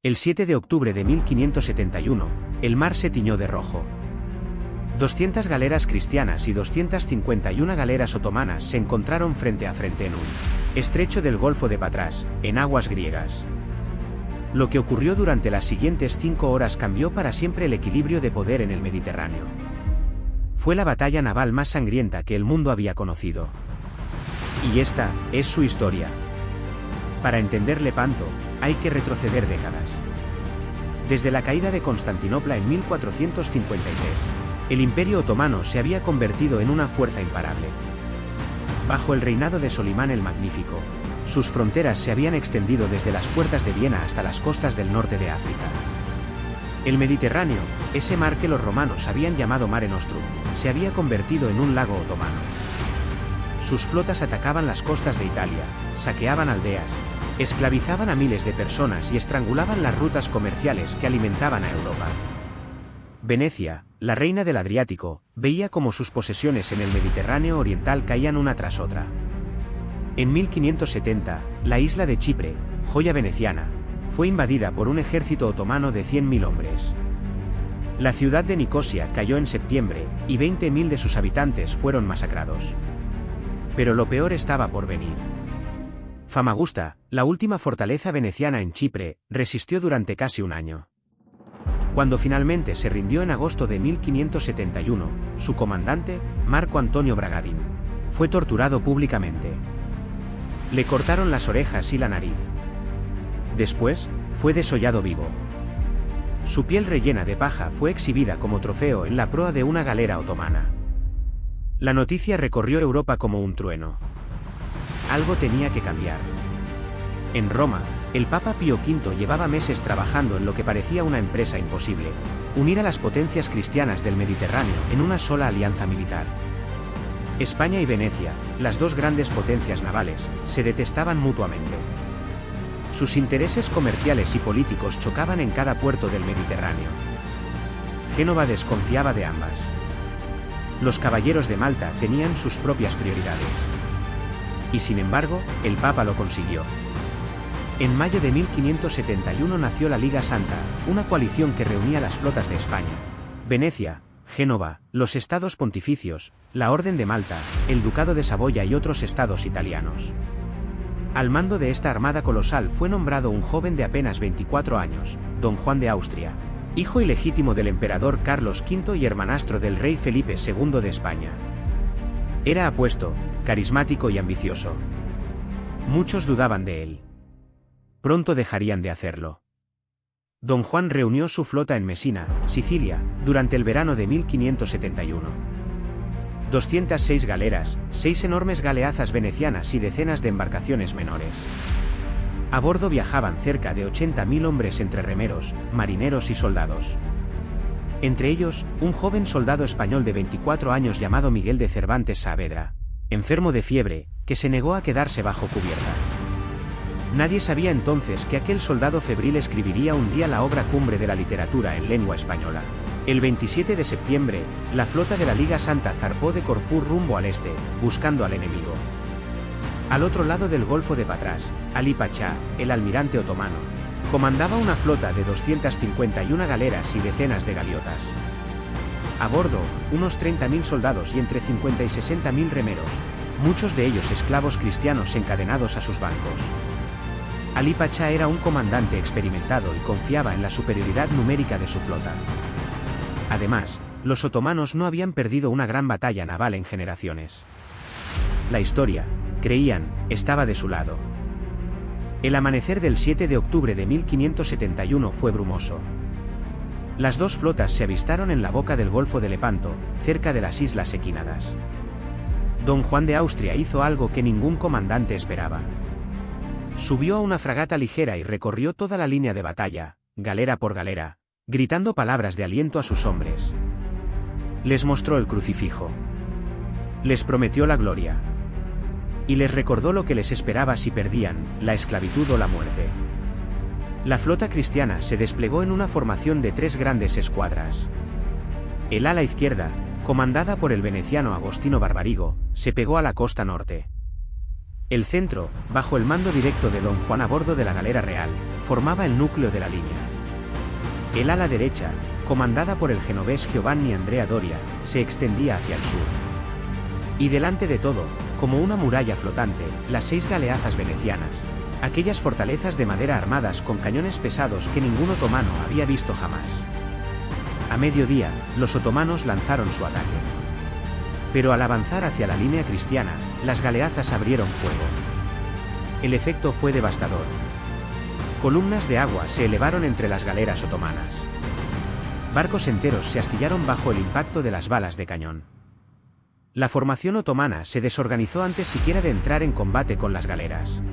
El 7 de octubre de 1571, el mar se tiñó de rojo. 200 galeras cristianas y 251 galeras otomanas se encontraron frente a frente en un estrecho del Golfo de Patras, en aguas griegas. Lo que ocurrió durante las siguientes 5 horas cambió para siempre el equilibrio de poder en el Mediterráneo. Fue la batalla naval más sangrienta que el mundo había conocido. Y esta es su historia. Para entender Lepanto, hay que retroceder décadas. Desde la caída de Constantinopla en 1453, el Imperio Otomano se había convertido en una fuerza imparable. Bajo el reinado de Solimán el Magnífico, sus fronteras se habían extendido desde las puertas de Viena hasta las costas del norte de África. El Mediterráneo, ese mar que los romanos habían llamado Mare Nostrum, se había convertido en un lago otomano. Sus flotas atacaban las costas de Italia, saqueaban aldeas, esclavizaban a miles de personas y estrangulaban las rutas comerciales que alimentaban a Europa. Venecia, la reina del Adriático, veía cómo sus posesiones en el Mediterráneo oriental caían una tras otra. En 1570, la isla de Chipre, joya veneciana, fue invadida por un ejército otomano de 100.000 hombres. La ciudad de Nicosia cayó en septiembre, y 20.000 de sus habitantes fueron masacrados. Pero lo peor estaba por venir. Famagusta, la última fortaleza veneciana en Chipre, resistió durante casi un año. Cuando finalmente se rindió en agosto de 1571, su comandante, Marco Antonio Bragadin, fue torturado públicamente. Le cortaron las orejas y la nariz. Después, fue desollado vivo. Su piel rellena de paja fue exhibida como trofeo en la proa de una galera otomana. La noticia recorrió Europa como un trueno. Algo tenía que cambiar. En Roma, el Papa Pío V llevaba meses trabajando en lo que parecía una empresa imposible: unir a las potencias cristianas del Mediterráneo en una sola alianza militar. España y Venecia, las dos grandes potencias navales, se detestaban mutuamente. Sus intereses comerciales y políticos chocaban en cada puerto del Mediterráneo. Génova desconfiaba de ambas. Los caballeros de Malta tenían sus propias prioridades. Y sin embargo, el Papa lo consiguió. En mayo de 1571 nació la Liga Santa, una coalición que reunía las flotas de España, Venecia, Génova, los estados pontificios, la Orden de Malta, el Ducado de Saboya y otros estados italianos. Al mando de esta armada colosal fue nombrado un joven de apenas 24 años, don Juan de Austria, hijo ilegítimo del emperador Carlos V y hermanastro del rey Felipe II de España. Era apuesto, carismático y ambicioso. Muchos dudaban de él. Pronto dejarían de hacerlo. Don Juan reunió su flota en Mesina, Sicilia, durante el verano de 1571. 206 galeras, 6 enormes galeazas venecianas y decenas de embarcaciones menores. A bordo viajaban cerca de 80.000 hombres entre remeros, marineros y soldados. Entre ellos, un joven soldado español de 24 años llamado Miguel de Cervantes Saavedra, enfermo de fiebre, que se negó a quedarse bajo cubierta. Nadie sabía entonces que aquel soldado febril escribiría un día la obra cumbre de la literatura en lengua española. El 27 de septiembre, la flota de la Liga Santa zarpó de Corfú rumbo al este, buscando al enemigo. Al otro lado del Golfo de Patras, Ali Pachá, el almirante otomano, comandaba una flota de 251 galeras y decenas de galiotas. A bordo, unos 30.000 soldados y entre 50 y 60.000 remeros, muchos de ellos esclavos cristianos encadenados a sus bancos. Ali Pachá era un comandante experimentado y confiaba en la superioridad numérica de su flota. Además, los otomanos no habían perdido una gran batalla naval en generaciones. La historia, creían, estaba de su lado. El amanecer del 7 de octubre de 1571 fue brumoso. Las dos flotas se avistaron en la boca del Golfo de Lepanto, cerca de las Islas Equínadas. Don Juan de Austria hizo algo que ningún comandante esperaba. Subió a una fragata ligera y recorrió toda la línea de batalla, galera por galera, gritando palabras de aliento a sus hombres. Les mostró el crucifijo. Les prometió la gloria. Y les recordó lo que les esperaba si perdían, la esclavitud o la muerte. La flota cristiana se desplegó en una formación de 3 grandes escuadras. El ala izquierda, comandada por el veneciano Agostino Barbarigo, se pegó a la costa norte. El centro, bajo el mando directo de Don Juan a bordo de la galera real, formaba el núcleo de la línea. El ala derecha, comandada por el genovés Giovanni Andrea Doria, se extendía hacia el sur. Y delante de todo, como una muralla flotante, las 6 galeazas venecianas, aquellas fortalezas de madera armadas con cañones pesados que ningún otomano había visto jamás. A mediodía, los otomanos lanzaron su ataque. Pero al avanzar hacia la línea cristiana, las galeazas abrieron fuego. El efecto fue devastador. Columnas de agua se elevaron entre las galeras otomanas. Barcos enteros se astillaron bajo el impacto de las balas de cañón. La formación otomana se desorganizó antes siquiera de entrar en combate con las galeras.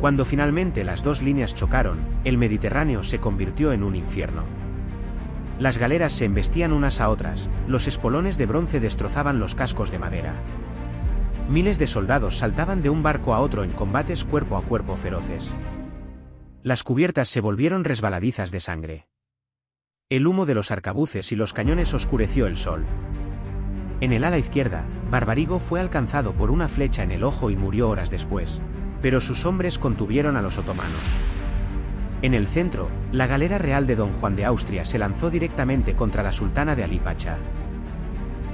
Cuando finalmente las 2 líneas chocaron, el Mediterráneo se convirtió en un infierno. Las galeras se embestían unas a otras, los espolones de bronce destrozaban los cascos de madera. Miles de soldados saltaban de un barco a otro en combates cuerpo a cuerpo feroces. Las cubiertas se volvieron resbaladizas de sangre. El humo de los arcabuces y los cañones oscureció el sol. En el ala izquierda, Barbarigo fue alcanzado por una flecha en el ojo y murió horas después, pero sus hombres contuvieron a los otomanos. En el centro, la galera real de Don Juan de Austria se lanzó directamente contra la sultana de Alí Pacha.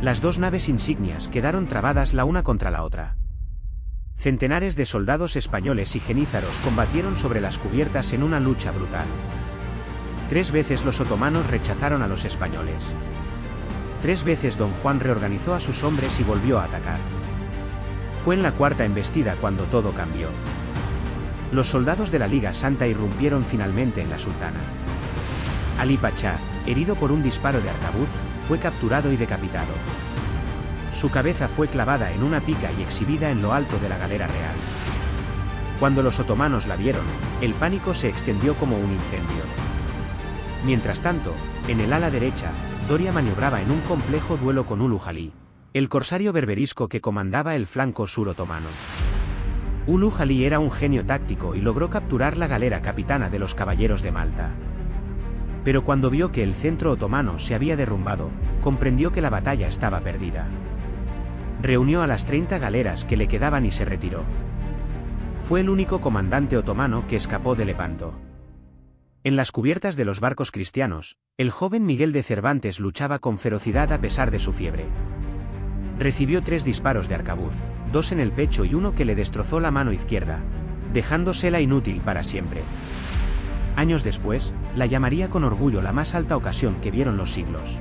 Las 2 naves insignias quedaron trabadas la una contra la otra. Centenares de soldados españoles y genízaros combatieron sobre las cubiertas en una lucha brutal. 3 veces los otomanos rechazaron a los españoles. 3 veces Don Juan reorganizó a sus hombres y volvió a atacar. Fue en la 4ª embestida cuando todo cambió. Los soldados de la Liga Santa irrumpieron finalmente en la sultana. Alí Pacha, herido por un disparo de arcabuz, fue capturado y decapitado. Su cabeza fue clavada en una pica y exhibida en lo alto de la galera real. Cuando los otomanos la vieron, el pánico se extendió como un incendio. Mientras tanto, en el ala derecha, Doria maniobraba en un complejo duelo con Ulu Jalí, el corsario berberisco que comandaba el flanco sur otomano. Ulu Jalí era un genio táctico y logró capturar la galera capitana de los caballeros de Malta. Pero cuando vio que el centro otomano se había derrumbado, comprendió que la batalla estaba perdida. Reunió a las 30 galeras que le quedaban y se retiró. Fue el único comandante otomano que escapó de Lepanto. En las cubiertas de los barcos cristianos, el joven Miguel de Cervantes luchaba con ferocidad a pesar de su fiebre. Recibió 3 disparos de arcabuz, 2 en el pecho y uno que le destrozó la mano izquierda, dejándosela inútil para siempre. Años después, la llamaría con orgullo la más alta ocasión que vieron los siglos.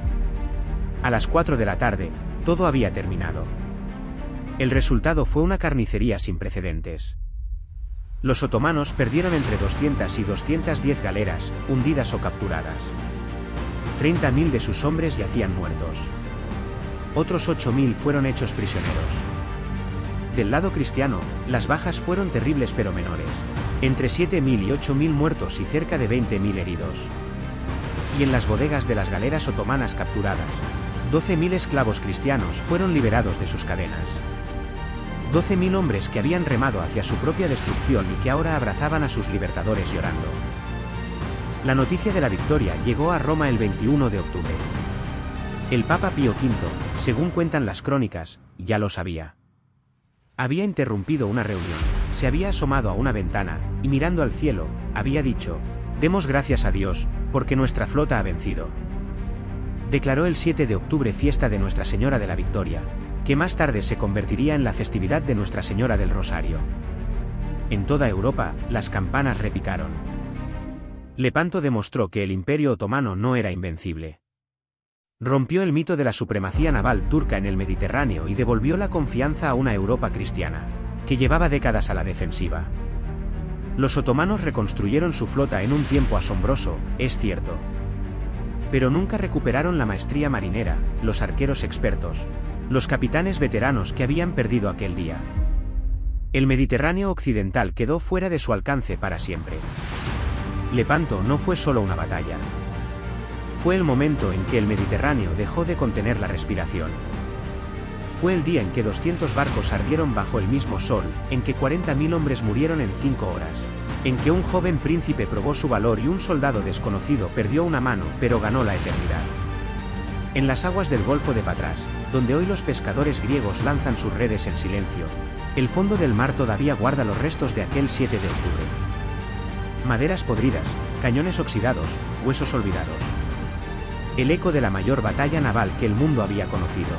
A las 4 de la tarde, todo había terminado. El resultado fue una carnicería sin precedentes. Los otomanos perdieron entre 200 y 210 galeras, hundidas o capturadas. 30.000 de sus hombres yacían muertos. Otros 8.000 fueron hechos prisioneros. Del lado cristiano, las bajas fueron terribles pero menores, entre 7.000 y 8.000 muertos y cerca de 20.000 heridos. Y en las bodegas de las galeras otomanas capturadas, 12.000 esclavos cristianos fueron liberados de sus cadenas. 12.000 hombres que habían remado hacia su propia destrucción y que ahora abrazaban a sus libertadores llorando. La noticia de la victoria llegó a Roma el 21 de octubre. El Papa Pío V, según cuentan las crónicas, ya lo sabía. Había interrumpido una reunión, se había asomado a una ventana, y mirando al cielo, había dicho: «Demos gracias a Dios, porque nuestra flota ha vencido». Declaró el 7 de octubre fiesta de Nuestra Señora de la Victoria, que más tarde se convertiría en la festividad de Nuestra Señora del Rosario. En toda Europa, las campanas repicaron. Lepanto demostró que el Imperio Otomano no era invencible. Rompió el mito de la supremacía naval turca en el Mediterráneo y devolvió la confianza a una Europa cristiana, que llevaba décadas a la defensiva. Los otomanos reconstruyeron su flota en un tiempo asombroso, es cierto. Pero nunca recuperaron la maestría marinera, los arqueros expertos, los capitanes veteranos que habían perdido aquel día. El Mediterráneo occidental quedó fuera de su alcance para siempre. Lepanto no fue solo una batalla. Fue el momento en que el Mediterráneo dejó de contener la respiración. Fue el día en que 200 barcos ardieron bajo el mismo sol, en que 40.000 hombres murieron en 5 horas, en que un joven príncipe probó su valor y un soldado desconocido perdió una mano pero ganó la eternidad. En las aguas del Golfo de Patras, donde hoy los pescadores griegos lanzan sus redes en silencio, El fondo del mar todavía guarda los restos de aquel 7 de octubre. Maderas podridas, cañones oxidados, huesos olvidados. El eco de la mayor batalla naval que el mundo había conocido.